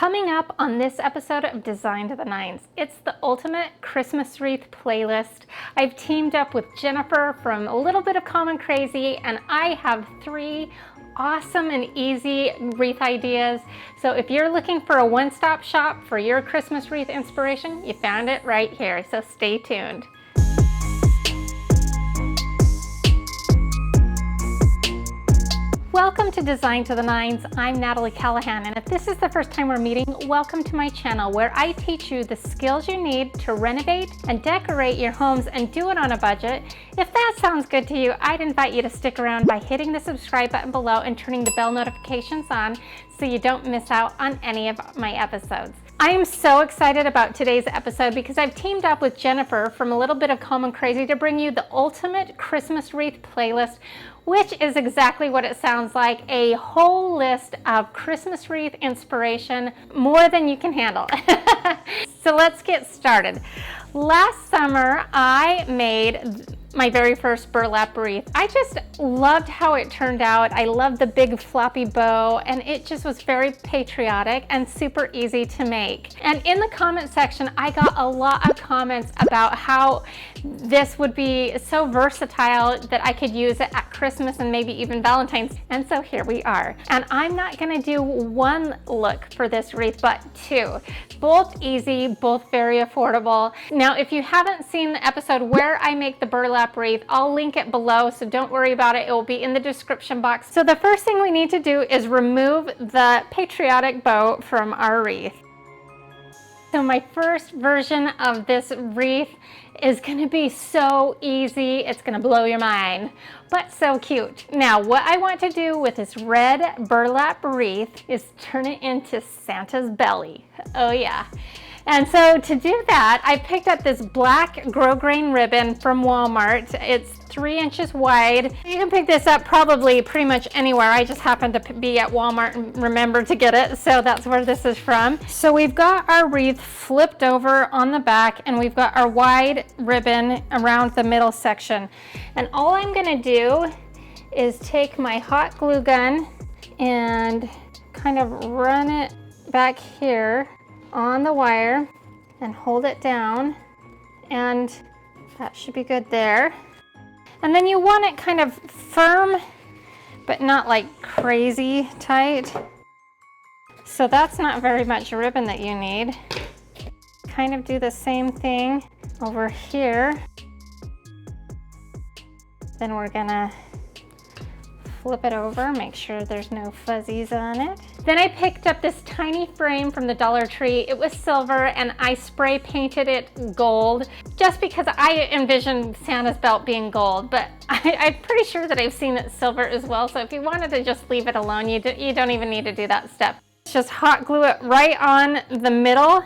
Coming up on this episode of Design to the Nines, it's the ultimate Christmas wreath playlist. I've teamed up with Jennifer from A Little Bit of Common Crazy, and I have 3 awesome and easy wreath ideas. So if you're looking for a one-stop shop for your Christmas wreath inspiration, you found it right here, so stay tuned. Welcome to Design to the Nines. I'm Natalie Callahan, and if this is the first time we're meeting, welcome to my channel where I teach you the skills you need to renovate and decorate your homes and do it on a budget. If that sounds good to you, I'd invite you to stick around by hitting the subscribe button below and turning the bell notifications on so you don't miss out on any of my episodes. I am so excited about today's episode because I've teamed up with Jennifer from A Little Bit of Common Crazy to bring you the ultimate Christmas wreath playlist, which is exactly what it sounds like, a whole list of Christmas wreath inspiration, more than you can handle. So let's get started. Last summer, I made my very first burlap wreath. I just loved how it turned out. I loved the big floppy bow, and it just was very patriotic and super easy to make. And in the comment section, I got a lot of comments about how this would be so versatile that I could use it at Christmas and maybe even Valentine's. And so here we are. And I'm not gonna do one look for this wreath, but 2. Both easy, both very affordable. Now, if you haven't seen the episode where I make the burlap wreath, I'll link it below, so don't worry about it. It will be in the description box. So the first thing we need to do is remove the patriotic bow from our wreath. So my first version of this wreath is gonna be so easy, it's gonna blow your mind, but so cute. Now, what I want to do with this red burlap wreath is turn it into Santa's belly. Oh yeah. And so to do that, I picked up this black grosgrain ribbon from Walmart. It's 3 inches wide. You can pick this up probably pretty much anywhere. I just happened to be at Walmart and remembered to get it, so that's where this is from. So we've got our wreath flipped over on the back, and we've got our wide ribbon around the middle section. And all I'm gonna do is take my hot glue gun and kind of run it back here on the wire and hold it down, and that should be good there. And then you want it kind of firm but not like crazy tight, so that's not very much ribbon that you need. Kind of do the same thing over here. Then we're gonna flip it over, make sure there's no fuzzies on it. Then I picked up this tiny frame from the Dollar Tree. It was silver, and I spray painted it gold just because I envisioned Santa's belt being gold, but I'm pretty sure that I've seen it silver as well, so if you wanted to just leave it alone, you don't even need to do that step. Just hot glue it right on the middle.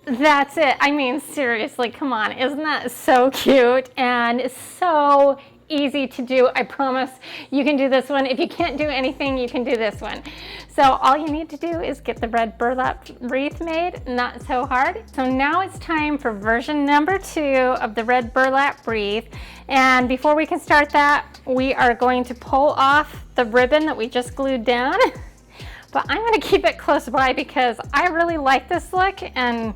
That's it. I mean, seriously, come on. Isn't that so cute and so easy to do? I promise you can do this one. If you can't do anything, you can do this one. So all you need to do is get the red burlap wreath made, not so hard. So now it's time for version number 2 of the red burlap wreath. And before we can start that, we are going to pull off the ribbon that we just glued down. But I'm going to keep it close by because I really like this look and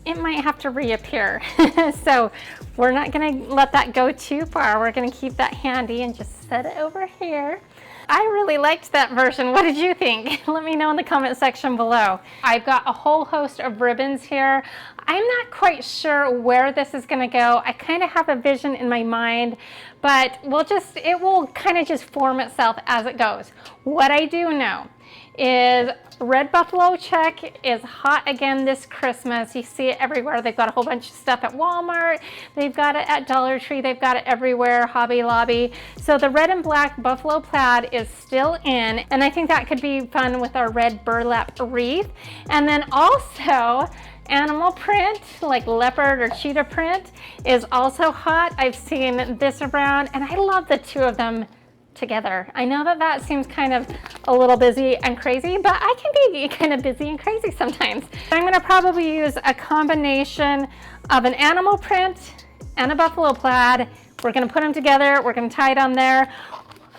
it might have to reappear. So we're not gonna let that go too far. We're gonna keep that handy and just set it over here. I really liked that version. What did you think? Let me know in the comment section below. I've got a whole host of ribbons here. I'm not quite sure where this is gonna go. I kind of have a vision in my mind, but it will kind of just form itself as it goes. What I do know is red buffalo check is hot again this Christmas. You see it everywhere. They've got a whole bunch of stuff at Walmart. They've got it at Dollar Tree. They've got it everywhere, Hobby Lobby. So the red and black buffalo plaid is still in, and I think that could be fun with our red burlap wreath. And then also animal print, like leopard or cheetah print, is also hot. I've seen this around, and I love the 2 of them together. I know that seems kind of a little busy and crazy, but I can be kind of busy and crazy sometimes. I'm going to probably use a combination of an animal print and a buffalo plaid. We're going to put them together. We're going to tie it on there.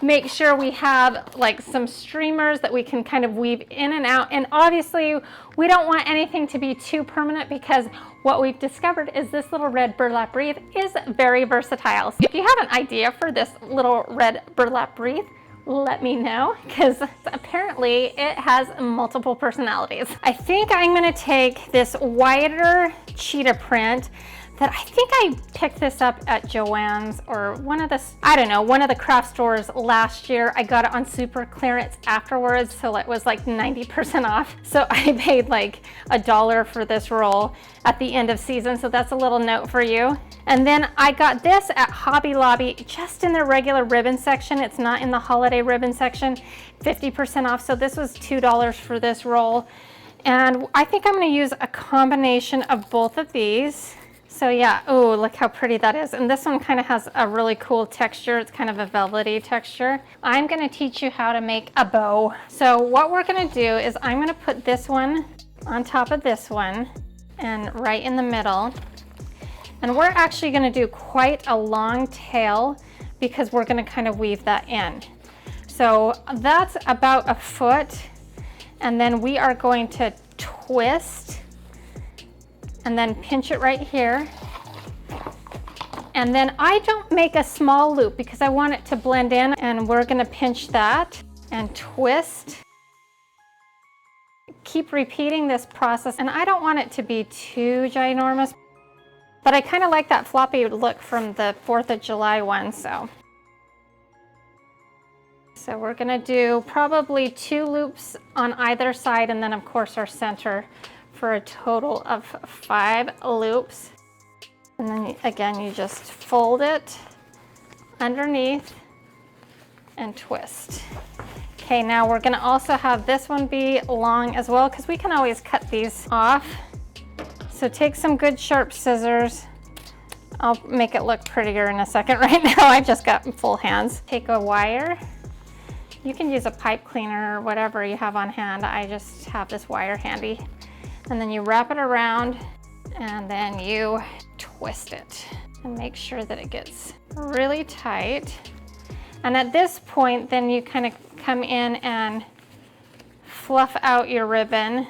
make sure we have like some streamers that we can kind of weave in and out. And obviously we don't want anything to be too permanent, because what we've discovered is this little red burlap wreath is very versatile. So if you have an idea for this little red burlap wreath, let me know, because apparently it has multiple personalities. I think I'm gonna take this wider cheetah print that I think I picked this up at Joann's or one of the craft stores last year. I got it on super clearance afterwards, so it was like 90% off. So I paid like $1 for this roll at the end of season, so that's a little note for you. And then I got this at Hobby Lobby, just in the regular ribbon section. It's not in the holiday ribbon section, 50% off. So this was $2 for this roll. And I think I'm gonna use a combination of both of these. So yeah, oh, look how pretty that is. And this one kind of has a really cool texture. It's kind of a velvety texture. I'm gonna teach you how to make a bow. So what we're gonna do is I'm gonna put this one on top of this one and right in the middle. And we're actually gonna do quite a long tail because we're gonna kind of weave that in. So that's about a foot. And then we are going to twist and then pinch it right here. And then I don't make a small loop because I want it to blend in, and we're gonna pinch that and twist. Keep repeating this process, and I don't want it to be too ginormous, but I kind of like that floppy look from the 4th of July one, so we're gonna do probably 2 loops on either side, and then of course our center, for a total of 5 loops. And then again, you just fold it underneath and twist. Okay, now we're gonna also have this one be long as well, because we can always cut these off. So take some good sharp scissors. I'll make it look prettier in a second. Right now I just got full hands. Take a wire. You can use a pipe cleaner or whatever you have on hand. I just have this wire handy. And then you wrap it around, and then you twist it and make sure that it gets really tight. And at this point, then you kind of come in and fluff out your ribbon.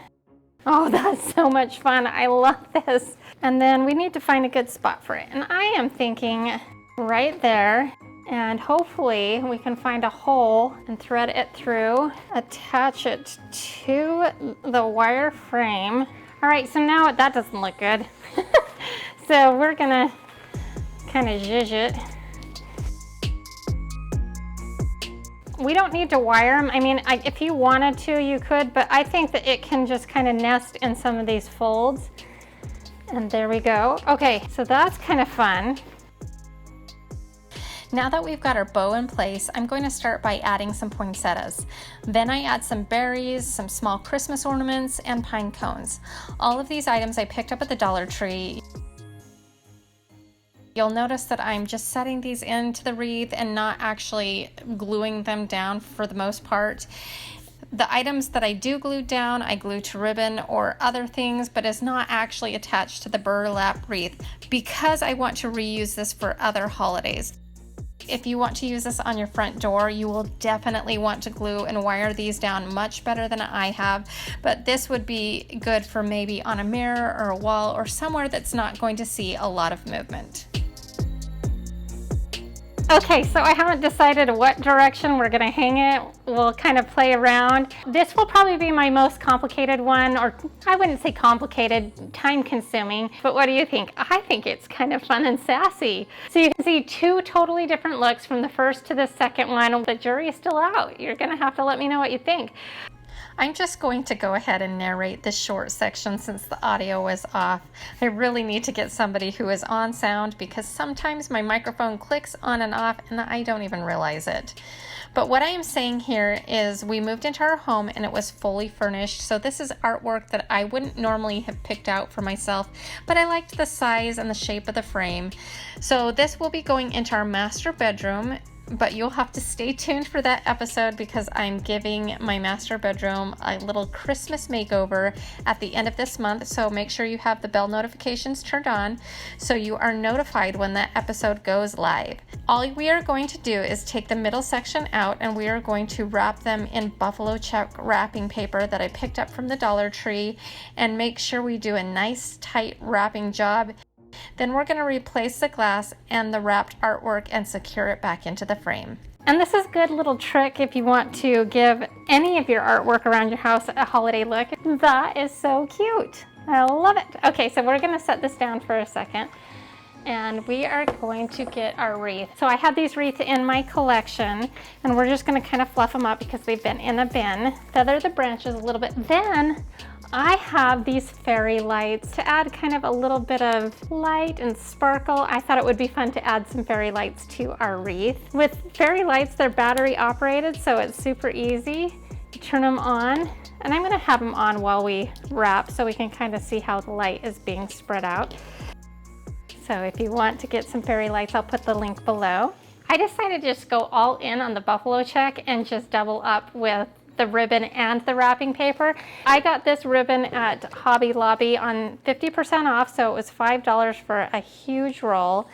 Oh, that's so much fun. I love this. And then we need to find a good spot for it. And I am thinking right there, and hopefully we can find a hole and thread it through, attach it to the wire frame. All right, so now that doesn't look good. So we're gonna kind of zhuzh it. We don't need to wire them. I mean, if you wanted to, you could, but I think that it can just kind of nest in some of these folds. And there we go. Okay, so that's kind of fun. Now that we've got our bow in place, I'm going to start by adding some poinsettias. Then I add some berries, some small Christmas ornaments, and pine cones. All of these items I picked up at the Dollar Tree. You'll notice that I'm just setting these into the wreath and not actually gluing them down for the most part. The items that I do glue down, I glue to ribbon or other things, but it's not actually attached to the burlap wreath because I want to reuse this for other holidays. If you want to use this on your front door, you will definitely want to glue and wire these down much better than I have, but this would be good for maybe on a mirror or a wall or somewhere that's not going to see a lot of movement. Okay, so I haven't decided what direction we're gonna hang it. We'll kind of play around. This will probably be my most complicated one, or I wouldn't say complicated, time consuming, but what do you think? I think it's kind of fun and sassy. So you can see 2 totally different looks from the first to the second one. The jury is still out. You're gonna have to let me know what you think. I'm just going to go ahead and narrate this short section since the audio was off. I really need to get somebody who is on sound because sometimes my microphone clicks on and off and I don't even realize it. But what I am saying here is we moved into our home and it was fully furnished. So this is artwork that I wouldn't normally have picked out for myself, but I liked the size and the shape of the frame. So this will be going into our master bedroom. but you'll have to stay tuned for that episode because I'm giving my master bedroom a little Christmas makeover at the end of this month. So make sure you have the bell notifications turned on so you are notified when that episode goes live. All we are going to do is take the middle section out and we are going to wrap them in buffalo check wrapping paper that I picked up from the Dollar Tree and make sure we do a nice tight wrapping job. Then we're going to replace the glass and the wrapped artwork and secure it back into the frame. And this is a good little trick if you want to give any of your artwork around your house a holiday look. That is so cute. I love it. Okay, so we're going to set this down for a second and we are going to get our wreath. So I have these wreaths in my collection and we're just going to kind of fluff them up because they've been in a bin. Feather the branches a little bit. Then I have these fairy lights to add kind of a little bit of light and sparkle. I thought it would be fun to add some fairy lights to our wreath. With fairy lights, they're battery operated, so it's super easy to turn them on. And I'm gonna have them on while we wrap so we can kind of see how the light is being spread out. So if you want to get some fairy lights, I'll put the link below. I decided to just go all in on the buffalo check and just double up with the ribbon and the wrapping paper. I got this ribbon at Hobby Lobby on 50% off, so it was $5 for a huge roll.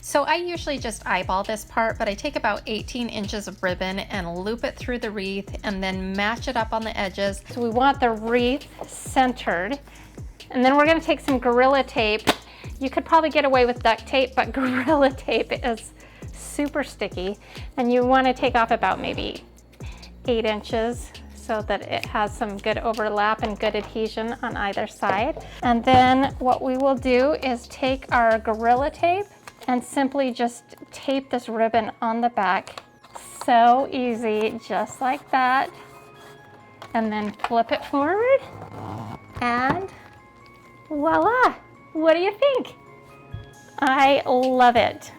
So I usually just eyeball this part, but I take about 18 inches of ribbon and loop it through the wreath and then match it up on the edges. So we want the wreath centered. And then we're gonna take some Gorilla Tape. You could probably get away with duct tape, but Gorilla Tape is super sticky. And you wanna take off about maybe 8 inches so that it has some good overlap and good adhesion on either side. And then what we will do is take our Gorilla Tape and simply just tape this ribbon on the back. So easy, just like that. And then flip it forward and voila! What do you think? I love it.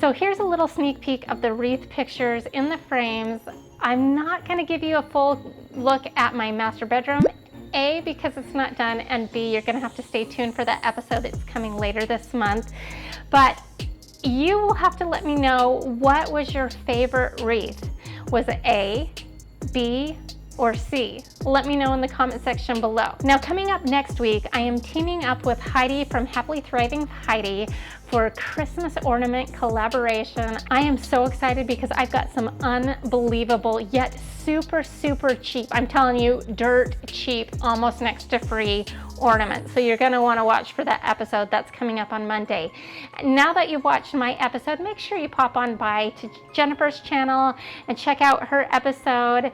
So here's a little sneak peek of the wreath pictures in the frames. I'm not going to give you a full look at my master bedroom, A, because it's not done, and B, you're going to have to stay tuned for that episode that's coming later this month. But you will have to let me know, what was your favorite wreath? Was it A, B, or C? Let me know in the comment section below. Now, coming up next week, I am teaming up with Heidi from Happily Thriving Heidi for a Christmas ornament collaboration. I am so excited because I've got some unbelievable yet super, super cheap, I'm telling you, dirt cheap, almost next to free ornaments. So you're gonna wanna watch for that episode that's coming up on Monday. Now that you've watched my episode, make sure you pop on by to Jennifer's channel and check out her episode.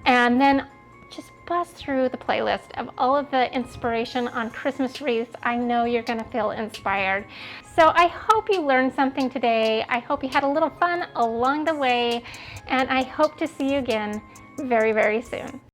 And then just buzz through the playlist of all of the inspiration on Christmas wreaths. I know you're gonna feel inspired. So I hope you learned something today. I hope you had a little fun along the way, and I hope to see you again very, very soon.